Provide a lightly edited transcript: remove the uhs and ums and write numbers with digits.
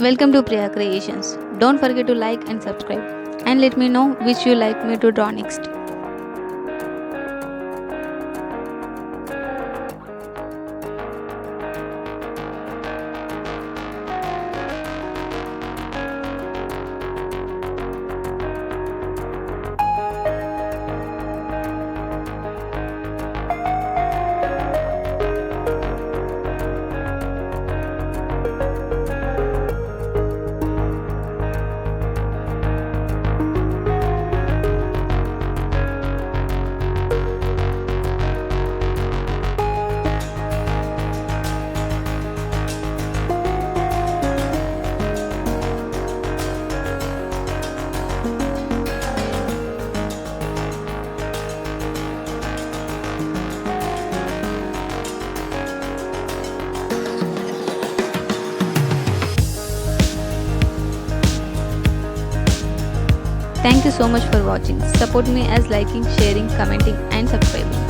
Welcome to Priya Creations. Don't forget to like and subscribe and let me know which you like me to draw next. Thank you so much for watching. Support me as liking, sharing, commenting and subscribing.